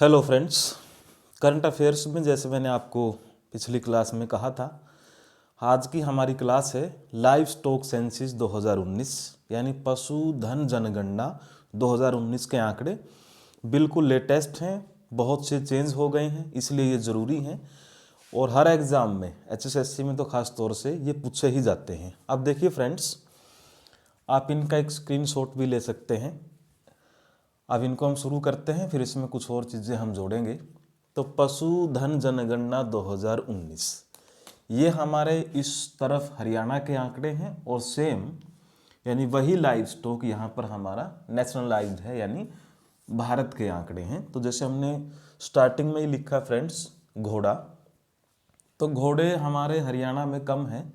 Hello friends, current affairs में जैसे मैंने आपको पिछली क्लास में कहा था, आज की हमारी क्लास है लाइव स्टॉक सेंसिस 2019 यानी पशुधन जनगणना 2019 के आंकड़े बिल्कुल लेटेस्ट हैं। बहुत से चेंज हो गए हैं, इसलिए ये ज़रूरी हैं और हर एग्ज़ाम में एचएसएससी में तो ख़ास तौर से ये पूछे ही जाते हैं। अब देखिए फ्रेंड्स, आप इनका एक स्क्रीनशॉट भी ले सकते हैं। अब इनको हम शुरू करते हैं, फिर इसमें कुछ और चीज़ें हम जोड़ेंगे। तो पशुधन जनगणना 2019 ये हमारे इस तरफ हरियाणा के आंकड़े हैं और सेम यानी वही लाइव स्टॉक यहाँ पर हमारा नेशनलाइज्ड है यानी भारत के आंकड़े हैं। तो जैसे हमने स्टार्टिंग में ही लिखा फ्रेंड्स घोड़ा, तो घोड़े हमारे हरियाणा में कम हैं।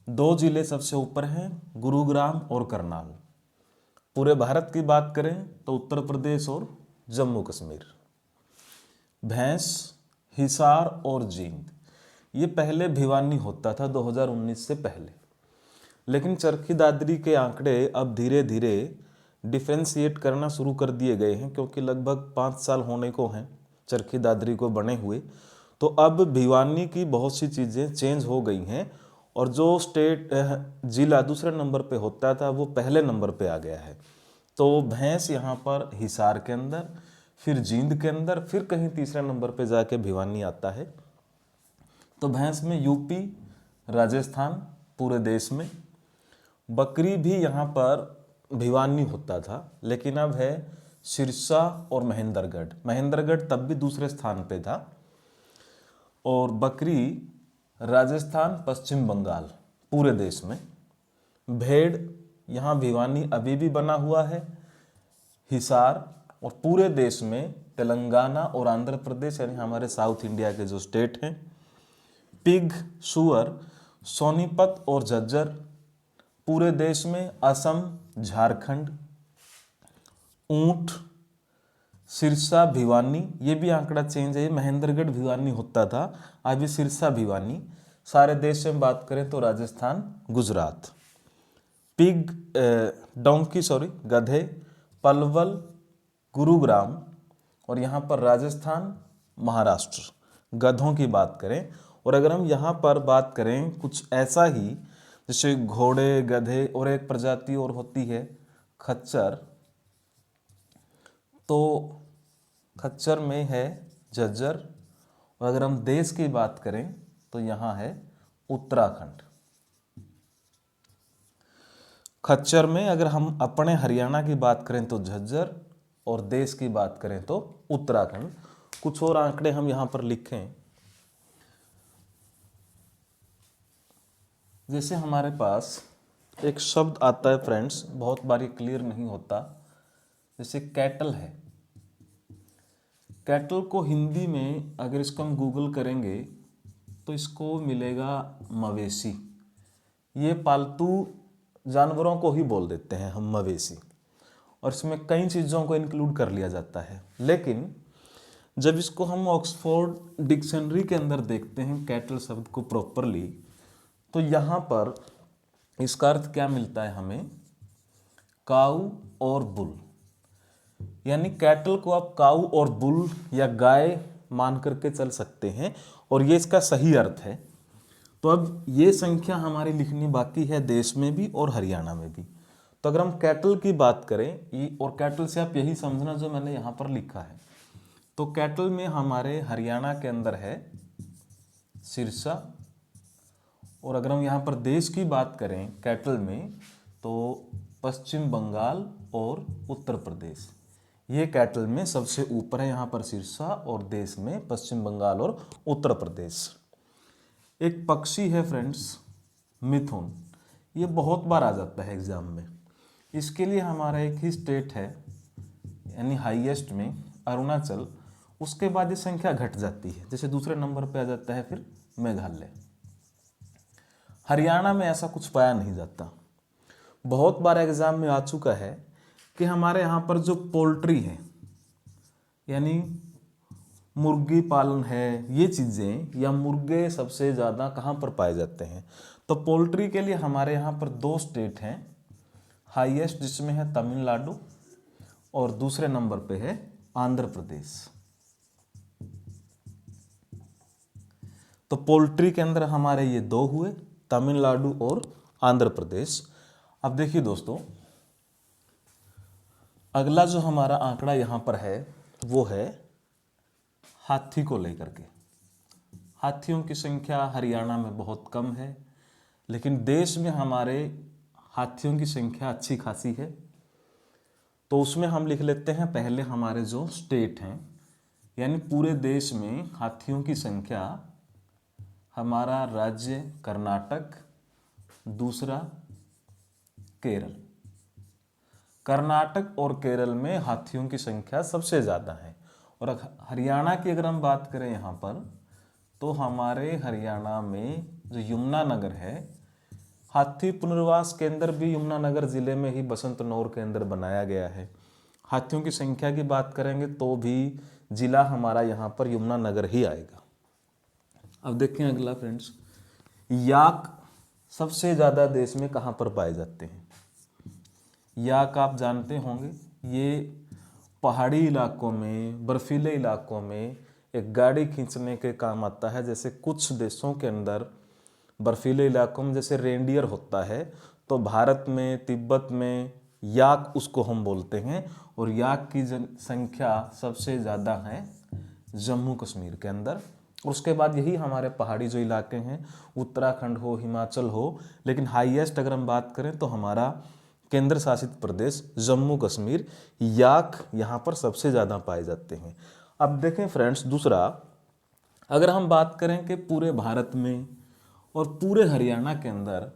2 जिले सबसे ऊपर हैं, गुरुग्राम और करनाल। पूरे भारत की बात करें तो उत्तर प्रदेश और जम्मू कश्मीर। भैंस, हिसार और जींद ये पहले भिवानी होता था 2019 से पहले, लेकिन चरखी दादरी के आंकड़े अब धीरे धीरे डिफ्रेंशिएट करना शुरू कर दिए गए हैं, क्योंकि लगभग 5 साल होने को हैं चरखी दादरी को बने हुए। तो अब भिवानी की बहुत सी चीज़ें चेंज हो गई हैं और जो स्टेट जिला दूसरे नंबर पे होता था वो पहले नंबर पे आ गया है। तो भैंस यहाँ पर हिसार के अंदर, फिर जींद के अंदर, फिर कहीं तीसरे नंबर पे जाके भिवानी आता है। तो भैंस में यूपी, राजस्थान पूरे देश में। बकरी भी यहाँ पर भिवानी होता था, लेकिन अब है सिरसा और महेंद्रगढ़। महेंद्रगढ़ तब भी दूसरे स्थान पे था। और बकरी राजस्थान, पश्चिम बंगाल पूरे देश में। भेड़ यहाँ भिवानी अभी भी बना हुआ है, हिसार, और पूरे देश में तेलंगाना और आंध्र प्रदेश यानी हमारे साउथ इंडिया के जो स्टेट हैं। पिग, सुअर, सोनीपत और झज्जर पूरे देश में, असम, झारखंड। ऊंट, सिरसा, भिवानी, ये भी आंकड़ा चेंज है, ये महेंद्रगढ़ भिवानी होता था, अभी सिरसा भिवानी। सारे देश में बात करें तो राजस्थान, गुजरात। पिग, डोंकी गधे, पलवल, गुरुग्राम, और यहाँ पर राजस्थान, महाराष्ट्र गधों की बात करें। और अगर हम यहाँ पर बात करें कुछ ऐसा ही, जैसे घोड़े, गधे और एक प्रजाति और होती है खच्चर, तो खच्चर में है झज्जर। और अगर हम देश की बात करें तो यहाँ है उत्तराखंड। खच्चर में अगर हम अपने हरियाणा की बात करें तो झज्जर, और देश की बात करें तो उत्तराखंड। कुछ और आंकड़े हम यहाँ पर लिखें, जैसे हमारे पास एक शब्द आता है फ्रेंड्स, बहुत बार ये क्लियर नहीं होता, जैसे कैटल है। कैटल को हिंदी में अगर इसको हम गूगल करेंगे तो इसको मिलेगा मवेशी। ये पालतू जानवरों को ही बोल देते हैं हम मवेशी, और इसमें कई चीज़ों को इंक्लूड कर लिया जाता है। लेकिन जब इसको हम ऑक्सफोर्ड डिक्शनरी के अंदर देखते हैं कैटल शब्द को प्रॉपरली, तो यहाँ पर इसका अर्थ क्या मिलता है हमें, काऊ और बुल। यानी कैटल को आप काऊ और बुल या गाय मान करके चल सकते हैं, और ये इसका सही अर्थ है। तो अब ये संख्या हमारी लिखनी बाकी है देश में भी और हरियाणा में भी। तो अगर हम कैटल की बात करें, और कैटल से आप यही समझना जो मैंने यहाँ पर लिखा है, तो कैटल में हमारे हरियाणा के अंदर है सिरसा। और अगर हम यहाँ पर देश की बात करें कैटल में, तो पश्चिम बंगाल और उत्तर प्रदेश ये कैटल में सबसे ऊपर है, यहाँ पर सिरसा, और देश में पश्चिम बंगाल और उत्तर प्रदेश। एक पक्षी है फ्रेंड्स मिथुन, ये बहुत बार आ जाता है एग्जाम में। इसके लिए हमारा एक ही स्टेट है यानी हाईएस्ट में अरुणाचल, उसके बाद ये संख्या घट जाती है, जैसे दूसरे नंबर पे आ जाता है फिर मेघालय। हरियाणा में ऐसा कुछ पाया नहीं जाता। बहुत बार एग्जाम में आ चुका है कि हमारे यहाँ पर जो पोल्ट्री है यानी मुर्गी पालन है, ये चीज़ें या मुर्गे सबसे ज़्यादा कहाँ पर पाए जाते हैं, तो पोल्ट्री के लिए हमारे यहाँ पर 2 स्टेट हैं हाईएस्ट, जिसमें है तमिलनाडु और दूसरे नंबर पे है आंध्र प्रदेश। तो पोल्ट्री के अंदर हमारे ये 2 हुए, तमिलनाडु और आंध्र प्रदेश। अब देखिए दोस्तों, अगला जो हमारा आंकड़ा यहाँ पर है वो है हाथी को लेकर के। हाथियों की संख्या हरियाणा में बहुत कम है, लेकिन देश में हमारे हाथियों की संख्या अच्छी खासी है। तो उसमें हम लिख लेते हैं पहले हमारे जो स्टेट हैं, यानी पूरे देश में हाथियों की संख्या। हमारा राज्य कर्नाटक, दूसरा केरल। कर्नाटक और केरल में हाथियों की संख्या सबसे ज़्यादा है। और हरियाणा की अगर हम बात करें यहाँ पर, तो हमारे हरियाणा में जो यमुनानगर है, हाथी पुनर्वास केंद्र भी यमुनानगर जिले में ही बसंतनौर के अंदर बनाया गया है। हाथियों की संख्या की बात करेंगे तो भी जिला हमारा यहाँ पर यमुनानगर ही आएगा। अब देखें अगला फ्रेंड्स, याक सबसे ज़्यादा देश में कहाँ पर पाए जाते हैं? याक आप जानते होंगे, ये पहाड़ी इलाकों में, बर्फीले इलाकों में एक गाड़ी खींचने के काम आता है। जैसे कुछ देशों के अंदर बर्फीले इलाकों में जैसे रेंडियर होता है, तो भारत में, तिब्बत में याक उसको हम बोलते हैं। और याक की संख्या सबसे ज़्यादा है जम्मू कश्मीर के अंदर। उसके बाद यही हमारे पहाड़ी जो इलाके हैं, उत्तराखंड हो, हिमाचल हो, लेकिन हाईएस्ट अगर हम बात करें तो हमारा केंद्र शासित प्रदेश जम्मू कश्मीर, याक यहाँ पर सबसे ज़्यादा पाए जाते हैं। अब देखें फ्रेंड्स, दूसरा अगर हम बात करें कि पूरे भारत में और पूरे हरियाणा के अंदर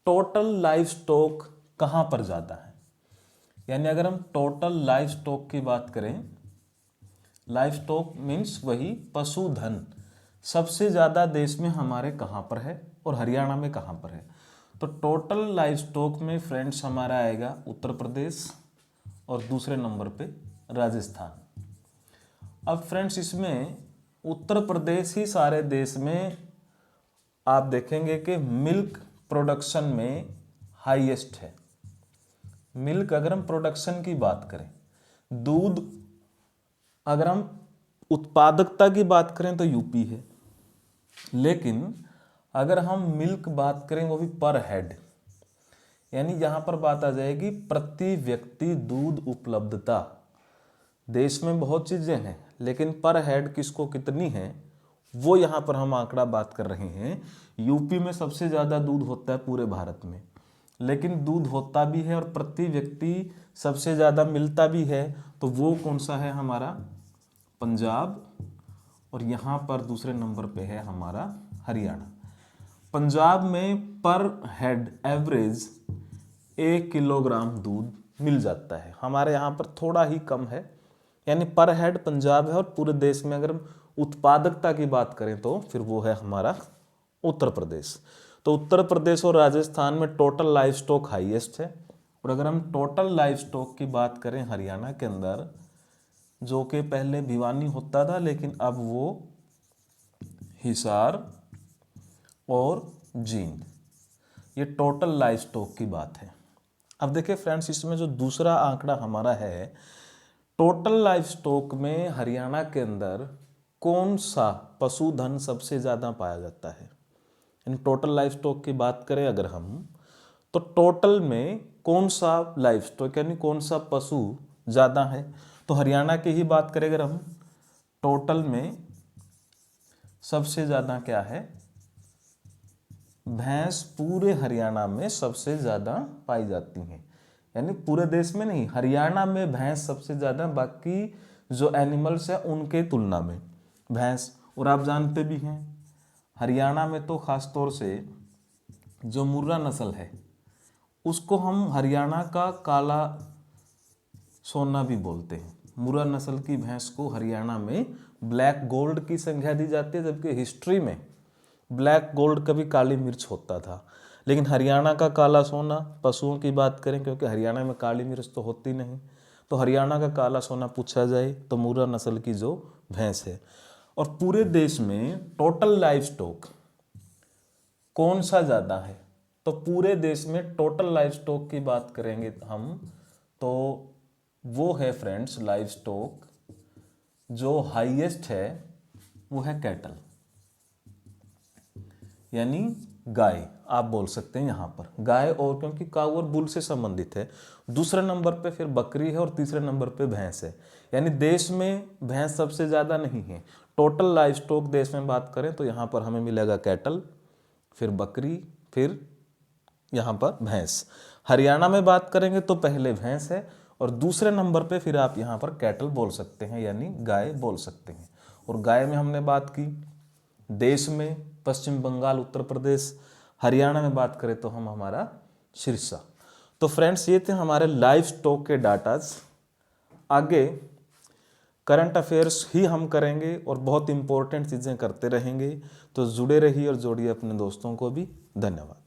टोटल लाइव स्टॉक कहाँ पर ज़्यादा है, यानी अगर हम टोटल लाइव स्टॉक की बात करें, लाइव स्टॉक मीन्स वही पशुधन, सबसे ज़्यादा देश में हमारे कहाँ पर है और हरियाणा में कहाँ पर है? तो टोटल लाइव स्टॉक में फ्रेंड्स हमारा आएगा उत्तर प्रदेश और दूसरे नंबर पे राजस्थान। अब फ्रेंड्स इसमें उत्तर प्रदेश ही सारे देश में आप देखेंगे कि मिल्क प्रोडक्शन में हाईएस्ट है। मिल्क अगर हम प्रोडक्शन की बात करें, दूध अगर हम उत्पादकता की बात करें तो यूपी है, लेकिन अगर हम मिल्क बात करें वो भी पर हेड, यानी यहाँ पर बात आ जाएगी प्रति व्यक्ति दूध उपलब्धता। देश में बहुत चीज़ें हैं, लेकिन पर हेड किसको कितनी है वो यहाँ पर हम आंकड़ा बात कर रहे हैं। यूपी में सबसे ज़्यादा दूध होता है पूरे भारत में, लेकिन दूध होता भी है और प्रति व्यक्ति सबसे ज़्यादा मिलता भी है, तो वो कौन सा है? हमारा पंजाब। और यहाँ पर दूसरे नंबर पे है हमारा हरियाणा। पंजाब में पर हेड एवरेज 1 किलोग्राम दूध मिल जाता है, हमारे यहाँ पर थोड़ा ही कम है, यानी पर हेड पंजाब है। और पूरे देश में अगर हम उत्पादकता की बात करें तो फिर वो है हमारा उत्तर प्रदेश। तो उत्तर प्रदेश और राजस्थान में टोटल लाइव स्टॉक हाईएस्ट है। और अगर हम टोटल लाइव स्टॉक की बात करें हरियाणा के अंदर, जो कि पहले भिवानी होता था, लेकिन अब वो हिसार और जींद, ये टोटल लाइव स्टॉक की बात है। अब देखिए फ्रेंड्स, इसमें जो दूसरा आंकड़ा हमारा है, टोटल लाइव स्टॉक में हरियाणा के अंदर कौन सा पशुधन सबसे ज़्यादा पाया जाता है? यानी टोटल लाइव स्टॉक की बात करें अगर हम, तो टोटल में कौन सा लाइव स्टॉक यानी कौन सा पशु ज़्यादा है? तो हरियाणा की ही बात करें अगर हम, टोटल में सबसे ज़्यादा क्या है? भैंस पूरे हरियाणा में सबसे ज़्यादा पाई जाती हैं, यानी पूरे देश में नहीं, हरियाणा में भैंस सबसे ज़्यादा, बाकी जो एनिमल्स हैं उनके तुलना में भैंस। और आप जानते भी हैं हरियाणा में तो ख़ास तौर से जो मुर्रा नस्ल है उसको हम हरियाणा का काला सोना भी बोलते हैं। मुर्रा नस्ल की भैंस को हरियाणा में ब्लैक गोल्ड की संज्ञा दी जाती है, जबकि हिस्ट्री में ब्लैक गोल्ड कभी काली मिर्च होता था। लेकिन हरियाणा का काला सोना, पशुओं की बात करें, क्योंकि हरियाणा में काली मिर्च तो होती नहीं, तो हरियाणा का काला सोना पूछा जाए तो मुर्रा नस्ल की जो भैंस है। और पूरे देश में टोटल लाइव स्टॉक कौन सा ज़्यादा है? तो पूरे देश में टोटल लाइव स्टॉक की बात करेंगे हम, तो वो है फ्रेंड्स लाइव स्टॉक जो हाईएस्ट है वो है कैटल। यानी गाय आप बोल सकते हैं यहाँ पर गाय, और क्योंकि काऊ और बुल से संबंधित है। दूसरे नंबर पे फिर बकरी है और तीसरे नंबर पे भैंस है। यानी देश में भैंस सबसे ज़्यादा नहीं है। टोटल लाइव स्टॉक देश में बात करें तो यहाँ पर हमें मिलेगा कैटल, फिर बकरी, फिर यहाँ पर भैंस। हरियाणा में बात करेंगे तो पहले भैंस है और दूसरे नंबर पे फिर आप यहाँ पर कैटल बोल सकते हैं, यानी गाय बोल सकते हैं। और गाय में हमने बात की देश में पश्चिम बंगाल, उत्तर प्रदेश। हरियाणा में बात करें तो हम हमारा सिरसा। तो फ्रेंड्स ये थे हमारे लाइव स्टॉक के डाटाज। आगे करंट अफेयर्स ही हम करेंगे और बहुत इंपॉर्टेंट चीज़ें करते रहेंगे। तो जुड़े रहिए और जोड़िए अपने दोस्तों को भी। धन्यवाद।